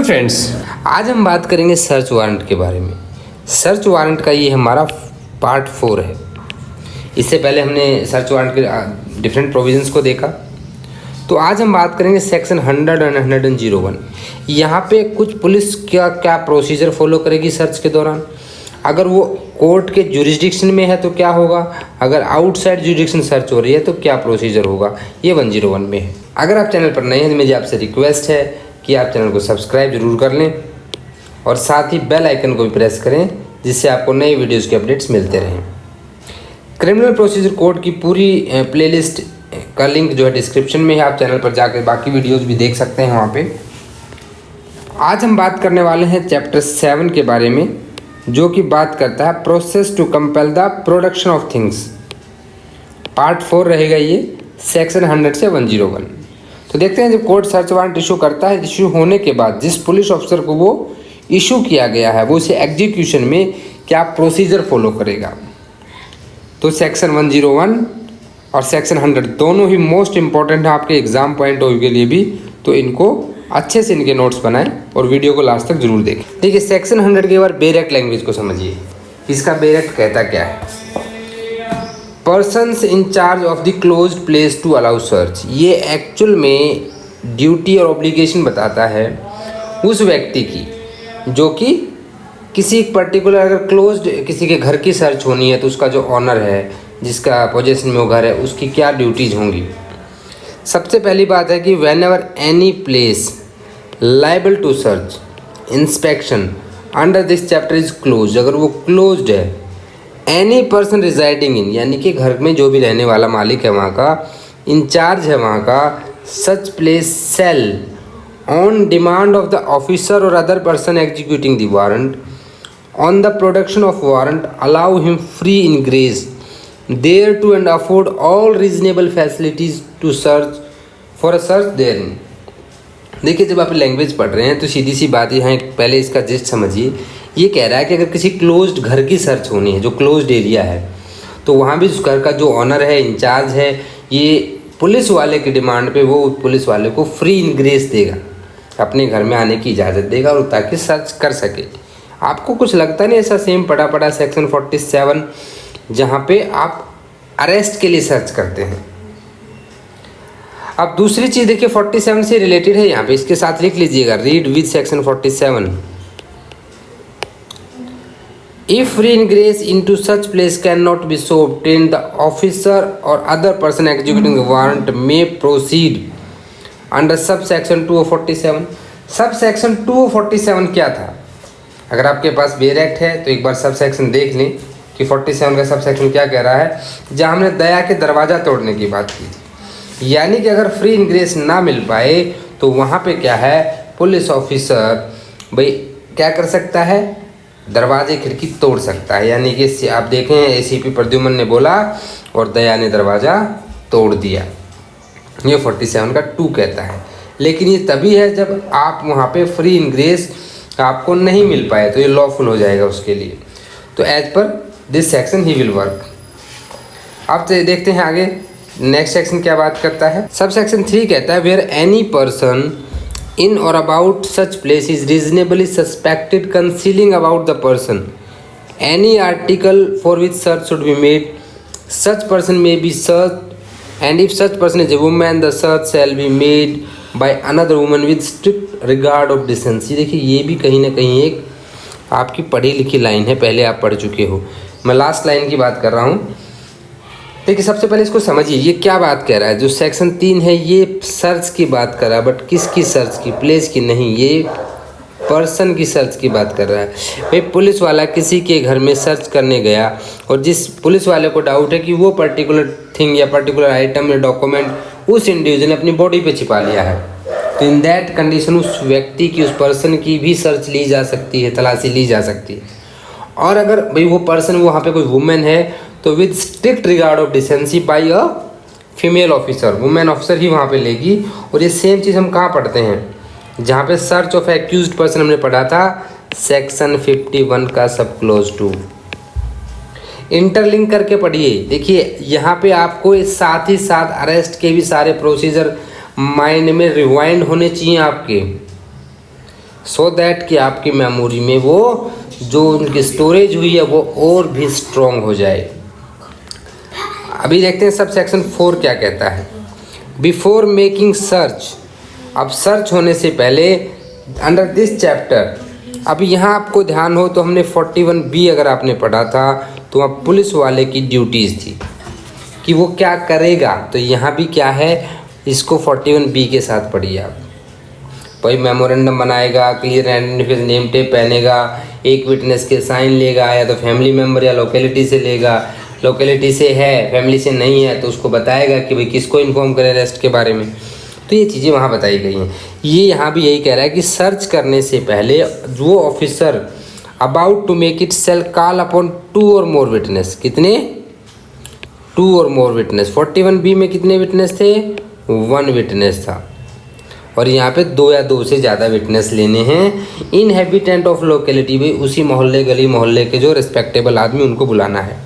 Friends, आज हम बात करेंगे सर्च वारंट के बारे में। सर्च वारंट का ये हमारा पार्ट 4 है। इससे पहले हमने सर्च वारंट के डिफरेंट प्रोविजंस को देखा। तो आज हम बात करेंगे सेक्शन 100 और 101। यहाँ पे कुछ पुलिस क्या प्रोसीजर फॉलो करेगी सर्च के दौरान। अगर वो कोर्ट के जुरिस्डिक्शन में है तो क्या होगा, अगर आउटसाइड जुरिस्डिक्शन सर्च हो रही है तो क्या प्रोसीजर होगा, ये 101 में है। अगर आप चैनल पर नए हैं तो मेरी आपसे रिक्वेस्ट है कि आप चैनल को सब्सक्राइब जरूर कर लें और साथ ही बेल आइकन को भी प्रेस करें, जिससे आपको नई वीडियोज़ के अपडेट्स मिलते रहें। क्रिमिनल प्रोसीजर कोड की पूरी प्लेलिस्ट का लिंक जो है डिस्क्रिप्शन में है, आप चैनल पर जाकर बाकी वीडियोज़ भी देख सकते हैं वहाँ पे। आज हम बात करने वाले हैं चैप्टर 7 के बारे में, जो कि बात करता है process to compel the production of things. Part 4 रहेगा ये, सेक्शन 100 से 101। तो देखते हैं, जब कोर्ट सर्च वारंट इशू करता है, इशू होने के बाद जिस पुलिस ऑफिसर को वो इशू किया गया है वो इसे एग्जीक्यूशन में क्या प्रोसीजर फॉलो करेगा। तो सेक्शन 101 और सेक्शन 100 दोनों ही मोस्ट इंपॉर्टेंट है आपके एग्जाम पॉइंट ऑफ व्यू के लिए भी। तो इनको अच्छे से इनके नोट्स बनाएं और वीडियो को लास्ट तक जरूर देखें। देखिए, सेक्शन 100 के बाद बेयर एक्ट लैंग्वेज को समझिए। इसका बेयर एक्ट कहता क्या है? Persons in charge of the closed place to allow search. ये एक्चुअल में ड्यूटी और ऑब्लिगेशन बताता है उस व्यक्ति की जो कि किसी पर्टिकुलर, अगर क्लोज्ड किसी के घर की सर्च होनी है तो उसका जो ऑनर है, जिसका पोजेशन में वो घर है, उसकी क्या ड्यूटीज होंगी। सबसे पहली बात है कि whenever any place liable to search inspection under this chapter is close, अगर वो क्लोज्ड है, एनी पर्सन रिजाइडिंग इन, यानी कि घर में जो भी रहने वाला मालिक है वहाँ का, इंचार्ज है वहाँ का, such place shall on demand of the officer और other person executing the warrant on the production of warrant allow him free ingress thereto and afford all reasonable facilities to search for a search therein. देखिए, जब आप language पढ़ रहे हैं तो सीधी सी बात यहाँ पहले इसका जिस्ट समझिए। ये कह रहा है कि अगर किसी क्लोज्ड घर की सर्च होनी है, जो क्लोज्ड एरिया है, तो वहाँ भी उस घर का जो ऑनर है, इंचार्ज है, ये पुलिस वाले की डिमांड पे वो पुलिस वाले को फ्री इनग्रेस देगा, अपने घर में आने की इजाज़त देगा और ताकि सर्च कर सके। आपको कुछ लगता नहीं ऐसा सेम पड़ा सेक्शन 47, जहाँ पे आप अरेस्ट के लिए सर्च करते हैं। अब दूसरी चीज़ देखिए, 47 से रिलेटेड है, यहाँ पे इसके साथ लिख लीजिएगा, read with section 47। If free ingress into such place cannot be so obtained, the officer or other person executing the warrant may proceed under subsection 247। Subsection 247 क्या था? अगर आपके पास बेयर एक्ट है तो एक बार सबसेक्शन देख लें कि 47 का सबसेक्शन क्या कह रहा है। जहाँ हमने दया के दरवाज़ा तोड़ने की बात की थी, यानी कि अगर फ्री इनग्रेस ना मिल पाए तो वहाँ पे क्या है, पुलिस ऑफिसर भाई क्या कर सकता है, दरवाजे खिड़की तोड़ सकता है। यानी कि आप देखें, एसीपी प्रद्युमन ने बोला और दया ने दरवाज़ा तोड़ दिया, ये 47 का 2 कहता है। लेकिन ये तभी है जब आप वहाँ पे फ्री इनग्रेस आपको नहीं मिल पाए, तो ये लॉफुल हो जाएगा उसके लिए। तो as per this section he will work. अब देखते हैं आगे नेक्स्ट सेक्शन क्या बात करता है। सब सेक्शन 3 कहता है where any person in or about such place is reasonably suspected concealing about the person any article for which search should be made, such person may be searched, and if such person is a woman, the search shall be made by another woman with strict regard of decency। देखिए, ये भी कहीं ना कहीं एक आपकी पढ़ी लिखी लाइन है, पहले आप पढ़ चुके हो। मैं लास्ट लाइन की बात कर रहा हूँ। देखिए, सबसे पहले इसको समझिए, ये क्या बात कह रहा है। जो सेक्शन 3 है ये सर्च की बात कर रहा है, बट किसकी सर्च की, प्लेस की नहीं, ये पर्सन की सर्च की बात कर रहा है। भाई, पुलिस वाला किसी के घर में सर्च करने गया और जिस पुलिस वाले को डाउट है कि वो पर्टिकुलर थिंग या पर्टिकुलर आइटम या डॉक्यूमेंट उस इंडिविजुअल ने अपनी बॉडी पे छिपा लिया है, तो इन दैट कंडीशन उस व्यक्ति की, उस पर्सन की भी सर्च ली जा सकती है, तलाशी ली जा सकती है। और अगर भाई वो पर्सन वहाँ पे कोई वुमेन है तो with strict regard of decency by a female officer, women officer ही वहाँ पे लेगी। और ये सेम चीज़ हम कहाँ पढ़ते हैं, जहाँ पे सर्च ऑफ एक्यूज्ड पर्सन हमने पढ़ा था सेक्शन 51 का सब क्लोज 2। इंटरलिंक करके पढ़िए। देखिए, यहाँ पे आपको साथ ही साथ अरेस्ट के भी सारे प्रोसीजर माइंड में रिवाइंड होने चाहिए आपके। सो दैट कि आपकी मेमोरी में वो जो उनकी स्टोरेज हुई है वो और भी स्ट्रॉन्ग हो जाए। अभी देखते हैं सब सेक्शन 4 क्या कहता है। बिफोर मेकिंग सर्च, अब सर्च होने से पहले अंडर दिस चैप्टर, अभी यहाँ आपको ध्यान हो तो हमने 41B अगर आपने पढ़ा था तो वहाँ पुलिस वाले की ड्यूटीज़ थी कि वो क्या करेगा। तो यहाँ भी क्या है, इसको 41B के साथ पढ़िए आप। भाई मेमोरेंडम बनाएगा, क्लियर आइडेंटिफिकेशन नेम टेप पहनेगा, एक विटनेस के साइन लेगा, या तो फैमिली मेम्बर या लोकेलिटी से लेगा, लोकेलिटी से है फैमिली से नहीं है तो उसको बताएगा कि भाई किसको इन्फॉर्म करें अरेस्ट के बारे में। तो ये चीज़ें वहाँ बताई गई हैं। ये यहाँ भी यही कह रहा है कि सर्च करने से पहले जो officer about to make it shall call upon 2 और मोर विटनेस, कितने 2 और मोर विटनेस। 41B में कितने विटनेस थे, 1 विटनेस था, और यहाँ पे 2 या 2 से ज़्यादा विटनेस लेने हैं। इनहेबिटेंट ऑफ लोकेलिटी, भी उसी मोहल्ले गली मोहल्ले के जो रिस्पेक्टेबल आदमी उनको बुलाना है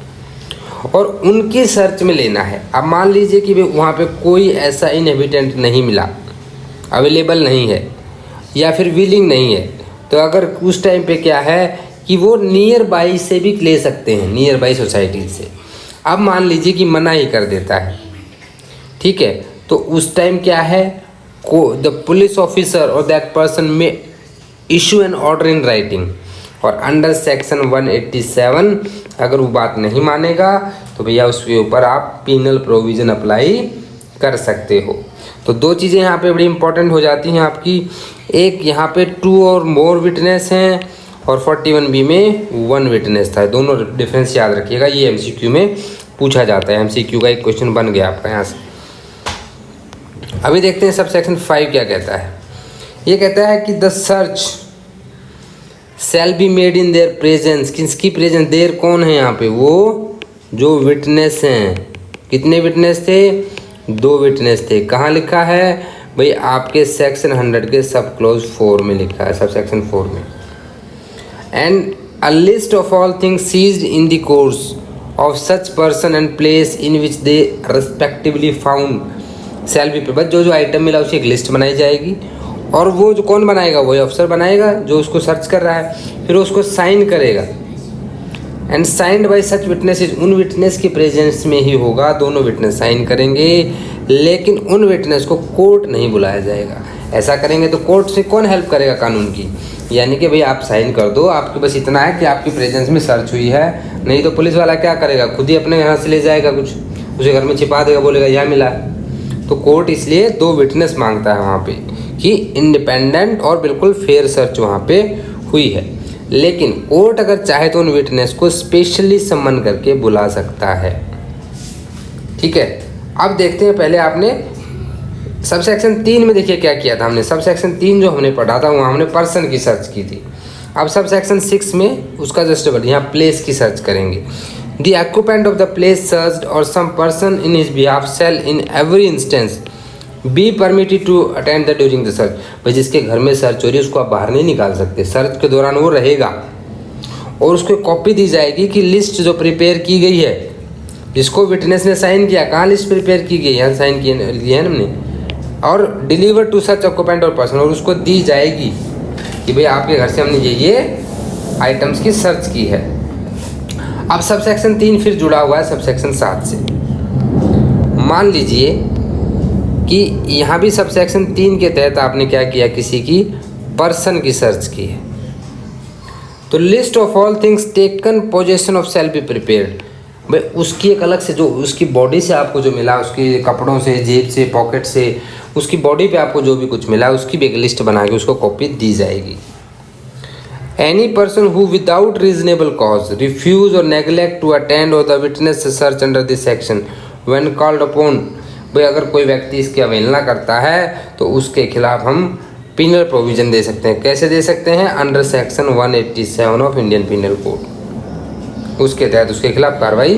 और उनकी सर्च में लेना है। अब मान लीजिए कि वहाँ पे कोई ऐसा इनहेबिटेंट नहीं मिला, अवेलेबल नहीं है या फिर विलिंग नहीं है, तो अगर उस टाइम पे क्या है कि वो नियर बाई से भी ले सकते हैं, नियर बाई सोसाइटी से। अब मान लीजिए कि मना ही कर देता है, ठीक है, तो उस टाइम क्या है, द पुलिस ऑफिसर और दैट पर्सन में issue an order in writing, और अंडर सेक्शन 187 अगर वो बात नहीं मानेगा तो भैया उसके ऊपर आप पीनल प्रोविज़न अप्लाई कर सकते हो। तो 2 चीज़ें यहाँ पे बड़ी इंपॉर्टेंट हो जाती हैं आपकी, एक यहाँ पे 2 और मोर विटनेस हैं और 41B में 1 विटनेस था। दोनों डिफरेंस याद रखिएगा, ये MCQ में पूछा जाता है, MCQ का एक क्वेश्चन बन गया आपका यहाँ से। अभी देखते हैं सब सेक्शन 5 क्या कहता है। ये कहता है कि the search shall be made in their presence, किसकी प्रेजेंस, देयर कौन है यहाँ पे, वो जो विटनेस हैं। कितने विटनेस थे, 2 विटनेस थे। कहाँ लिखा है भाई, आपके सेक्शन 100 के सब क्लोज 4 में लिखा है, सब सेक्शन 4 में। And a list of all things seized in the course of such person and place in which they respectively found shall be prepared, जो जो आइटम मिला उसकी एक लिस्ट बनाई जाएगी, और वो जो कौन बनाएगा, वही ऑफिसर बनाएगा जो उसको सर्च कर रहा है, फिर उसको साइन करेगा। And signed by such witnesses, उन विटनेस के प्रेजेंस में ही होगा, दोनों विटनेस साइन करेंगे, लेकिन उन विटनेस को कोर्ट नहीं बुलाया जाएगा। ऐसा करेंगे तो कोर्ट से कौन हेल्प करेगा कानून की, यानी कि भाई आप साइन कर दो, आपके बस इतना है कि आपकी प्रेजेंस में सर्च हुई है, नहीं तो पुलिस वाला क्या करेगा, खुद ही अपने यहाँ से ले जाएगा, कुछ उसे घर में छिपा देगा, बोलेगा यहाँ मिला। तो कोर्ट इसलिए 2 विटनेस मांगता है वहाँ पे कि इंडिपेंडेंट और बिल्कुल फेयर सर्च वहाँ पे हुई है। लेकिन कोर्ट अगर चाहे तो उन विटनेस को स्पेशली सम्मन करके बुला सकता है, ठीक है। अब देखते हैं, पहले आपने सब सेक्शन 3 में देखिए क्या किया था हमने। सब सेक्शन 3 जो हमने पढ़ा था वहाँ हमने पर्सन की सर्च की थी। अब सब सेक्शन 6 में उसका जस्ट यहाँ प्लेस की सर्च करेंगे। The occupant of the place searched or some person in his behalf shall in every instance be permitted to attend the during the search। भाई जिसके घर में सर्च हो रही है उसको आप बाहर नहीं निकाल सकते, सर्च के दौरान वो रहेगा, और उसको कॉपी दी जाएगी कि लिस्ट जो प्रिपेयर की गई है, जिसको विटनेस ने साइन किया, कहाँ लिस्ट प्रिपेयर की गई, यहाँ साइन किए है हमने, और डिलीवर टू सच ऑक्यूपेंट और पर्सन, और उसको दी जाएगी कि भाई आपके घर से हमने ये आइटम्स की सर्च की है। अब सब सेक्शन 3 फिर जुड़ा हुआ है सब सेक्शन 7 से। मान लीजिए कि यहाँ भी सब सेक्शन 3 के तहत आपने क्या किया, किसी की पर्सन की सर्च की है, तो list of all things taken possession of shell be prepared. भाई उसकी एक अलग से, जो उसकी बॉडी से आपको जो मिला, उसके कपड़ों से, जेब से, पॉकेट से, उसकी बॉडी पे आपको जो भी कुछ मिला उसकी भी एक लिस्ट बना के उसको कॉपी दी जाएगी। Any person who without reasonable cause refuse or neglect to attend or the witness search under this section when called upon, भाई अगर कोई व्यक्ति इसकी अवहेलना करता है तो उसके खिलाफ हम पिनल प्रोविज़न दे सकते हैं। कैसे दे सकते हैं, under section 187 of Indian penal code, उसके तहत उसके खिलाफ कार्रवाई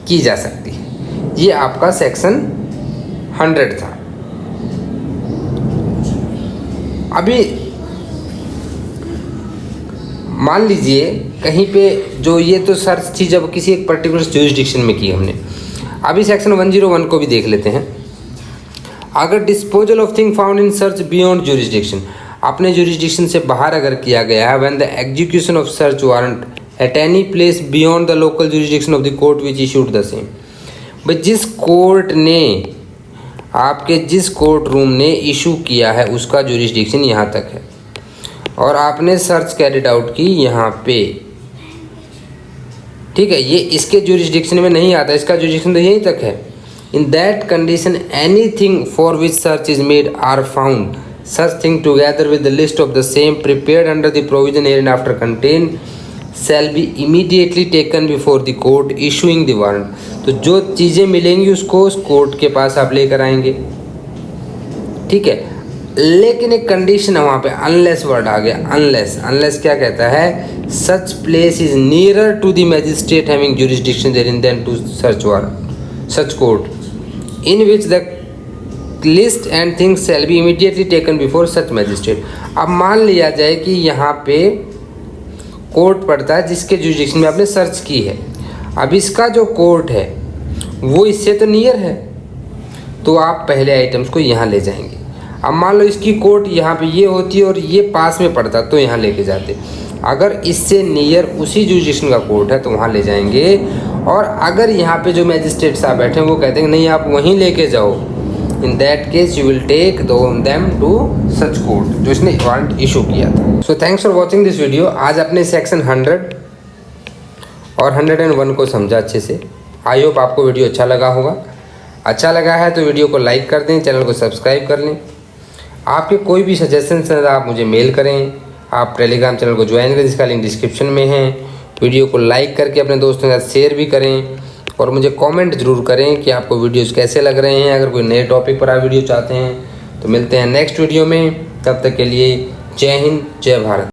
की जा सकती है। ये आपका सेक्शन 100 था। अभी मान लीजिए कहीं पे जो ये तो सर्च थी जब किसी एक पर्टिकुलर ज्यूरिसडिक्शन में की हमने। अभी सेक्शन 101 को भी देख लेते हैं। अगर disposal of thing found in search beyond jurisdiction, अपने जुरिस्डिक्शन से बाहर अगर किया गया है, when the execution of search warrant at any place beyond the local jurisdiction of the court which issued the same. भाई जिस कोर्ट ने आपके जिस कोर्ट रूम ने इशू किया है उसका जुरिस्डिक्शन यहाँ तक है और आपने सर्च कैरिड आउट की यहाँ पे, ठीक है, ये इसके जुरिस्डिक्शन में नहीं आता, इसका जुरिस्डिक्शन तो यहीं तक है। In that condition anything for which search is made or found such thing together with the list of the same prepared under the provision hereinafter contained shall be immediately taken before the court issuing the warrant। तो जो चीज़ें मिलेंगी उसको उस court के पास आप लेकर आएंगे, ठीक है। लेकिन एक कंडीशन है वहाँ पे, अनलेस वर्ड आ गया। अनलेस क्या कहता है, such place is nearer to the magistrate having jurisdiction therein than to search warrant such court in which the list and things shall be immediately taken before such magistrate. अब मान लिया जाए कि यहाँ पे कोर्ट पड़ता है जिसके जुरिस्डिक्शन में आपने सर्च की है, अब इसका जो कोर्ट है वो इससे तो नियर है, तो आप पहले आइटम्स को यहाँ ले जाएंगे। अब मान लो इसकी कोर्ट यहाँ पे ये होती और ये पास में पड़ता तो यहाँ लेके जाते। अगर इससे नियर उसी जुरिस्डिक्शन का कोर्ट है तो वहाँ ले जाएंगे, और अगर यहाँ पे जो मैजिस्ट्रेट साहब बैठे हैं वो कहते हैं नहीं आप वहीं लेके जाओ, in that case you will take them to such court जो इसने वारंट इशू किया था। So thanks for watching this video. आज अपने सेक्शन 100 और 101 को समझा अच्छे से। आई होप आपको वीडियो अच्छा लगा होगा। अच्छा लगा है तो वीडियो को लाइक कर दें, चैनल को सब्सक्राइब कर लें। आपके कोई भी सजेशंस हैं आप मुझे मेल करें, आप टेलीग्राम चैनल को ज्वाइन करें जिसका लिंक डिस्क्रिप्शन में है। वीडियो को लाइक करके अपने दोस्तों के साथ शेयर भी करें और मुझे कमेंट ज़रूर करें कि आपको वीडियोज़ कैसे लग रहे हैं। अगर कोई नए टॉपिक पर आप वीडियो चाहते हैं तो मिलते हैं नेक्स्ट वीडियो में। तब तक के लिए जय हिंद, जय भारत।